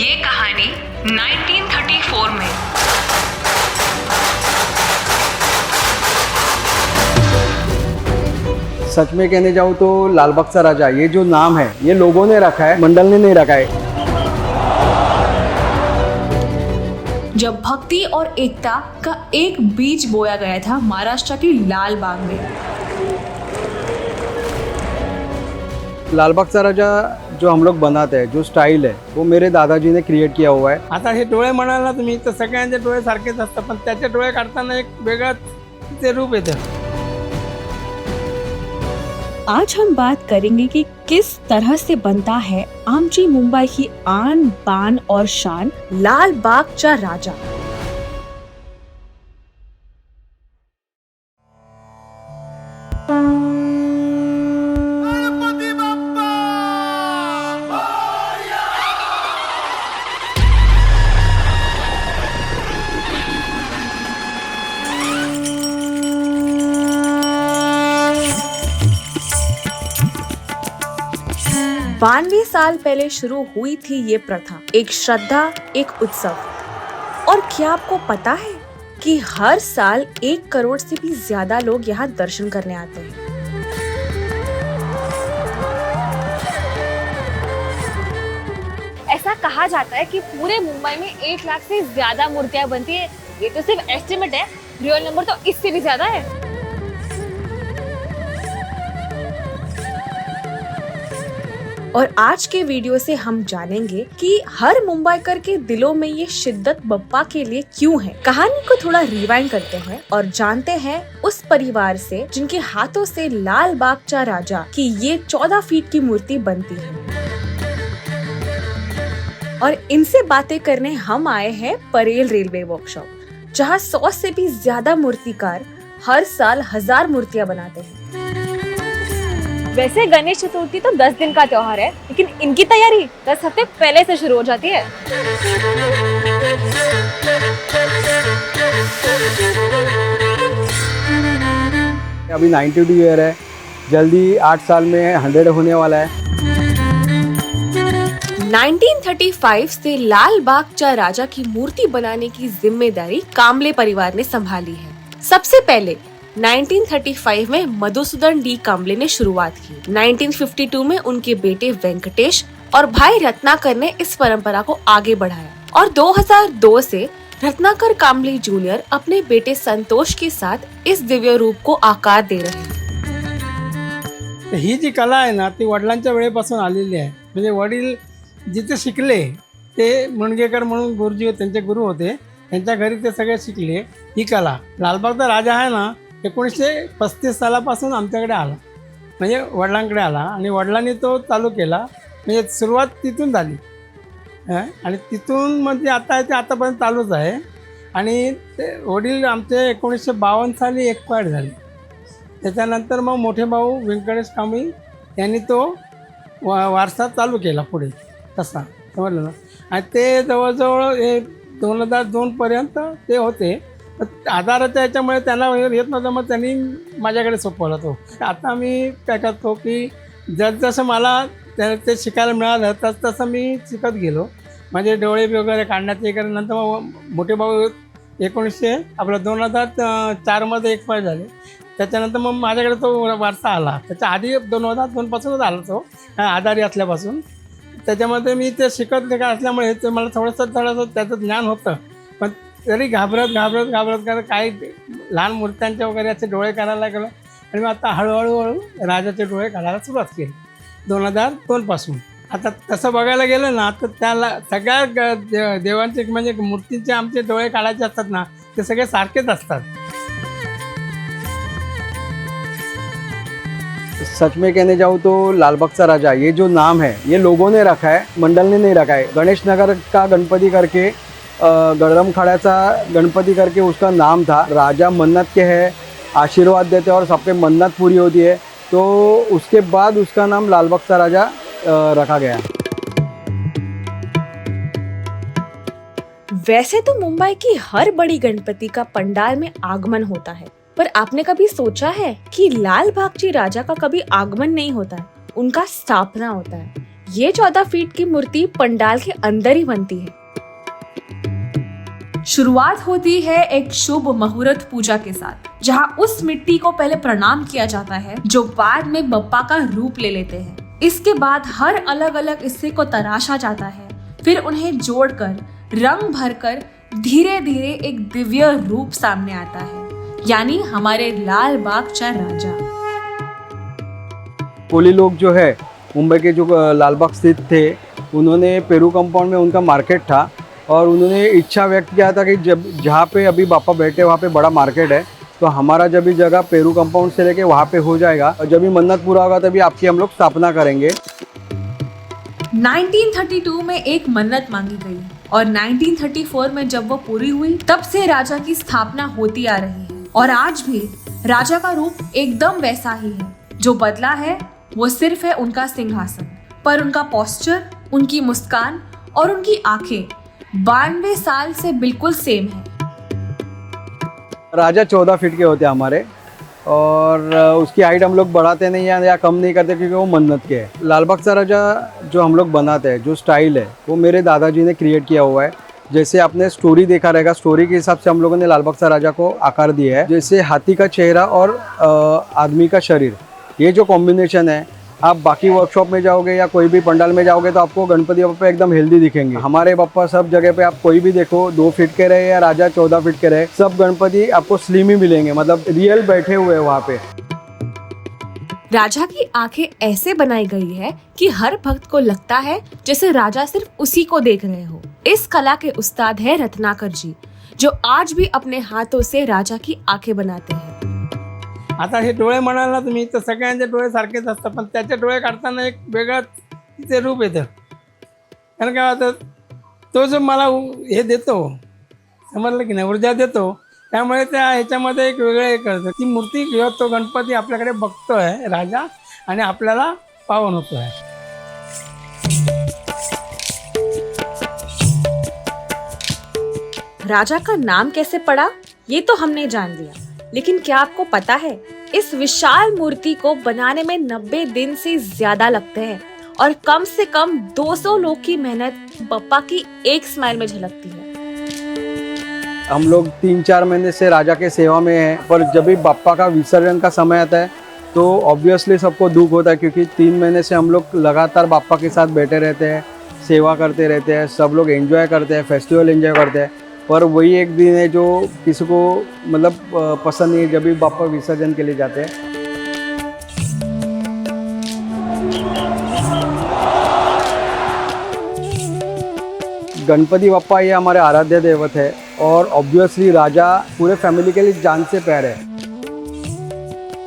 ये कहानी 1934 में। सच में कहने जाऊँ तो लाल बाग चा राजा ये जो नाम है ये लोगों ने रखा है, मंडल ने नहीं रखा है। जब भक्ति और एकता का एक बीज बोया गया था महाराष्ट्र की लाल बाग में। लाल बाग चा राजा जो हम लोग बनाते हैं, जो स्टाइल है वो मेरे दादाजी ने क्रिएट किया हुआ है। आता हे डोळे म्हणाल ना तुम्ही तर सगळ्यांचे डोळे सारखेच असतात, पण त्याचे डोळे काढताना एक वेगळंच ते रूप येतं। आज हम बात करेंगे कि किस तरह से बनता है आमची मुंबई की आन बान और शान लाल बाग चा राजा। बानवे साल पहले शुरू हुई थी ये प्रथा, एक श्रद्धा, एक उत्सव। और क्या आपको पता है कि हर साल 1 करोड़ से भी ज्यादा लोग यहाँ दर्शन करने आते हैं। ऐसा कहा जाता है कि पूरे मुंबई में 1 लाख से ज्यादा मूर्तियां बनती है। ये तो सिर्फ एस्टिमेट है, रियल नंबर तो इससे भी ज्यादा है। और आज के वीडियो से हम जानेंगे कि हर मुंबईकर के दिलों में ये शिद्दत बप्पा के लिए क्यों है। कहानी को थोड़ा रिवाइंड करते हैं और जानते हैं उस परिवार से जिनके हाथों से लाल बाग चा राजा की ये 14 फीट की मूर्ति बनती है। और इनसे बातें करने हम आए हैं परेल रेलवे वर्कशॉप, जहाँ 100 से भी ज्यादा मूर्तिकार हर साल 1000 मूर्तियाँ बनाते हैं। वैसे गणेश चतुर्थी तो 10 दिन का त्योहार है, लेकिन इनकी तैयारी 10 हफ्ते पहले से शुरू हो जाती है। अभी 92 ईयर है, जल्दी 8 साल में 100 होने वाला है। 1935 से लाल बाग चा राजा की मूर्ति बनाने की जिम्मेदारी कांबले परिवार ने संभाली है। सबसे पहले 1935 में मधुसूदन डी कांबले ने शुरुआत की। 1952 में उनके बेटे वेंकटेश और भाई रत्नाकर ने इस परंपरा को आगे बढ़ाया और 2002 से रत्नाकर कांबले जूनियर अपने बेटे संतोष के साथ इस दिव्य रूप को आकार दे रहे हैं। ही जी कला आहे ना ती वडिलांच्या वेळेपासून आलेली आहे। म्हणजे वडील जिथे शिकले ते मुणगेकर म्हणून गुरुजी त्यांचे गुरु होते, त्यांच्या घरी ते सगळे शिकले ही कला। लालबागचा राजा आहे ना 1935 सालापासून आमच्याकडे आला, म्हणजे वडिलांकडे आला आणि वडिलांनी तो चालू केला। म्हणजे सुरुवात तिथून झाली आणि तिथून म्हणजे आता आहे ते आतापर्यंत चालूच आहे। आणि ते वडील आमचे 1952 साली एक्सपायर्ड झाले। त्याच्यानंतर मग मोठे भाऊ व्यंकटेश कांबळे यांनी तो वारसा चालू केला पुढे तसा, समजलं ना। आणि ते जवळजवळ 2002 पर्यंत ते होते। आधाराच्या याच्यामुळे त्यांना येत नव्हतं, मग त्यांनी माझ्याकडे सोपवला तो। आता मी काय करतो की जसं मला ते शिकायला मिळालं तसं मी शिकत गेलो। माझे डोळे वगैरे काढण्यात हे करून नंतर मग मोठे भाऊ 2004 मध्ये एक्सपायर झाले। त्याच्यानंतर मग माझ्याकडे तो वारसा आला। त्याच्या आधी 2002 पासूनच आला तो आधारी असल्यापासून। त्याच्यामध्ये मी ते शिकत असल्यामुळे ते मला थोडंसं त्याचं ज्ञान होतं, पण तरी घाबरत काही लहान मूर्त्यांचे वगैरे असे डोळे काढायला गेलो आणि मग आता हळूहळू राजाचे डोळे काढायला सुरुवात केली 2002 पासून। आता तसं बघायला गेलं ना तर त्याला सगळ्या देवांचे म्हणजे मूर्तीचे आमचे डोळे काढायचे असतात ना ते सगळे सारखेच असतात। सच में कहने जाऊँ तो लाल बाग चा राजा ये जो नाम है ये लोगों ने रखा है, मंडल ने नहीं रखा है। गणेश नगर का गणपति करके गड़रम खड़ाचा गणपति करके उसका नाम था। राजा मन्नत के है, आशीर्वाद देते हैं और सबके मन्नत पूरी होती है, तो उसके बाद उसका नाम लाल बाग चा राजा रखा गया। वैसे तो मुंबई की हर बड़ी गणपति का पंडाल में आगमन होता है, पर आपने कभी सोचा है कि लाल बागची राजा का कभी आगमन नहीं होता है, उनका स्थापना होता है। ये 14 फीट की मूर्ति पंडाल के अंदर ही बनती है। शुरुआत होती है एक शुभ मुहूर्त पूजा के साथ, जहां उस मिट्टी को पहले प्रणाम किया जाता है जो बाद में बप्पा का रूप ले लेते हैं। इसके बाद हर अलग अलग हिस्से को तराशा जाता है, फिर उन्हें जोड़कर रंग भरकर धीरे धीरे एक दिव्य रूप सामने आता है, यानी हमारे लाल बाग चा राजा। कोली लोग जो है मुंबई के जो लालबाग स्थित थे, उन्होंने पेरू कंपाउंड में उनका मार्केट था और उन्होंने इच्छा व्यक्त किया था कि जब जहाँ पे अभी बापा बैठे वहाँ पे बड़ा मार्केट है, तो हमारा जब भी जगह पेरू कंपाउंड से लेके वहाँ पे हो जाएगा और जब भी मन्नत पूरा होगा तभी आपकी हम लोग स्थापना करेंगे। 1932 में एक मन्नत मांगी गई और 1934 में जब वो पूरी हुई, तब से राजा की स्थापना होती आ रही है और आज भी राजा का रूप एकदम वैसा ही है। जो बदला है वो सिर्फ है उनका सिंहासन, पर उनका पोस्चर, उनकी मुस्कान और उनकी आंखें 92 साल से बिल्कुल सेम है। राजा 14 फीट के होते हैं हमारे, और उसकी हाइट हम लोग बढ़ाते नहीं हैं या कम नहीं करते क्योंकि वो मन्नत के है। लालबाग चा राजा जो हम लोग बनाते हैं, जो स्टाइल है वो मेरे दादाजी ने क्रिएट किया हुआ है। जैसे आपने स्टोरी देखा रहेगा, स्टोरी के हिसाब से हम लोगों ने लालबाग चा राजा को आकार दिया है। जैसे हाथी का चेहरा और आदमी का शरीर, ये जो कॉम्बिनेशन है, आप बाकी वर्कशॉप में जाओगे या कोई भी पंडाल में जाओगे तो आपको गणपति बप्पा एकदम हेल्दी दिखेंगे। हमारे बप्पा सब जगह पे आप कोई भी देखो, 2 फीट के रहे या राजा 14 फीट के रहे, सब गणपति आपको स्लिम ही मिलेंगे, मतलब रियल बैठे हुए हैं वहाँ पे। राजा की आंखें ऐसे बनाई गई है कि हर भक्त को लगता है जैसे राजा सिर्फ उसी को देख रहे हो। इस कला के उस्ताद है रत्नाकर जी, जो आज भी अपने हाथों से राजा की आंखें बनाते हैं। आता हे डोळे म्हणाल ना तुम्ही, तर सगळ्यांचे डोळे सारखेच असतात, पण त्याचे डोळे काढताना एक वेगळं तिथे रूप येतं. कारण काय होतं, तो जो मला हे देतो, समजलं की नाही, ऊर्जा देतो, त्यामुळे त्या ह्याच्यामध्ये एक वेगळं हे करतं. ती मूर्ती किंवा तो गणपती आपल्याकडे बघतोय राजा आणि आपल्याला पावन होतोय. राजा का नाम कैसे पड़ा ये तो हमने जान लिया, लेकिन क्या आपको पता है इस विशाल मूर्ति को बनाने में 90 दिन से ज्यादा लगते हैं और कम से कम 200 लोग की मेहनत बप्पा की एक स्माइल में झलकती है। हम लोग 3-4 महीने से राजा के सेवा में हैं, पर जब भी बाप्पा का विसर्जन का समय आता है तो ऑब्वियसली सबको दुख होता है, क्योंकि 3 महीने से हम लोग लगातार बाप्पा के साथ बैठे रहते हैं, सेवा करते रहते हैं, सब लोग एंजॉय करते हैं, फेस्टिवल एंजॉय करते हैं, पर वही एक दिन है जो किसी को मतलब पसंद नहीं है, जब भी बाप्पा विसर्जन के लिए जाते हैं। गणपति बप्पा ये हमारे आराध्य देवत है और ऑब्वियसली राजा पूरे फैमिली के लिए जान से प्यार है।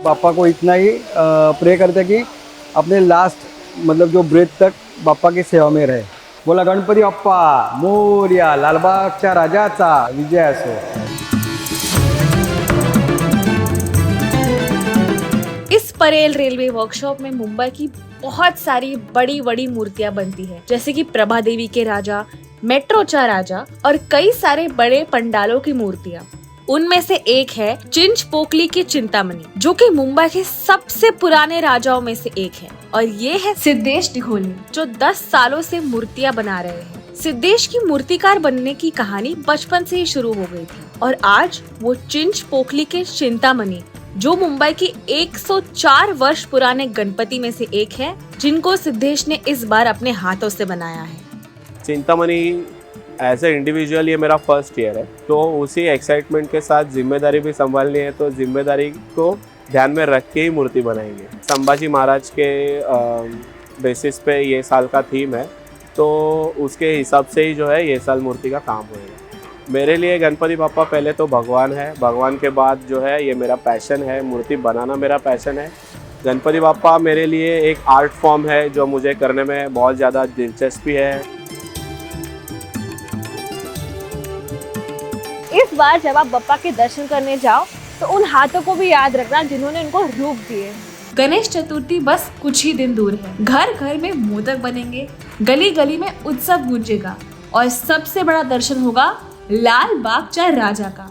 बाप्पा को इतना ही प्रे करते हैं कि अपने लास्ट मतलब जो ब्रेथ तक बाप्पा की सेवा में रहे। बोला गणपति बप्पा मोरया, लालबागच्या राजाचा विजय असो। इस परेल रेलवे वर्कशॉप में मुंबई की बहुत सारी बड़ी बड़ी मूर्तियां बनती है, जैसे कि प्रभा देवी के राजा, मेट्रो चा राजा और कई सारे बड़े पंडालों की मूर्तियां। उनमें से एक है चिंचपोकली की चिंतामणि, जो कि मुंबई के सबसे पुराने राजाओं में से एक है, और ये है सिद्धेश दिघोले, जो 10 सालों से मूर्तियां बना रहे हैं। सिद्धेश की मूर्तिकार बनने की कहानी बचपन से ही शुरू हो गई थी और आज वो चिंचपोकली के चिंतामणि, जो मुंबई की 104 वर्ष पुराने गणपति में से एक है, जिनको सिद्धेश ने इस बार अपने हाथों से बनाया है। चिंतामणि एज ए इंडिविजुअल ये मेरा फर्स्ट ईयर है, तो उसी एक्साइटमेंट के साथ जिम्मेदारी भी संभालनी है, तो जिम्मेदारी को ध्यान में रख के ही मूर्ति बनाएंगे। संभाजी महाराज के बेसिस पे ये साल का थीम है, तो उसके हिसाब से ही जो है ये साल मूर्ति का काम होएगा। मेरे लिए गणपति बाप्पा पहले तो भगवान है, भगवान के बाद जो है ये मेरा पैशन है, मूर्ति बनाना मेरा पैशन है। गणपति बाप्पा मेरे लिए एक आर्ट फॉर्म है जो मुझे करने में बहुत ज़्यादा दिलचस्पी है। इस बार जब आप बप्पा के दर्शन करने जाओ तो उन हाथों को भी याद रखना जिन्होंने उनको रूप दिए। गणेश चतुर्थी बस कुछ ही दिन दूर है। घर घर में मोदक बनेंगे, गली गली में उत्सव गूंजेगा और सबसे बड़ा दर्शन होगा लाल बाग चा राजा का।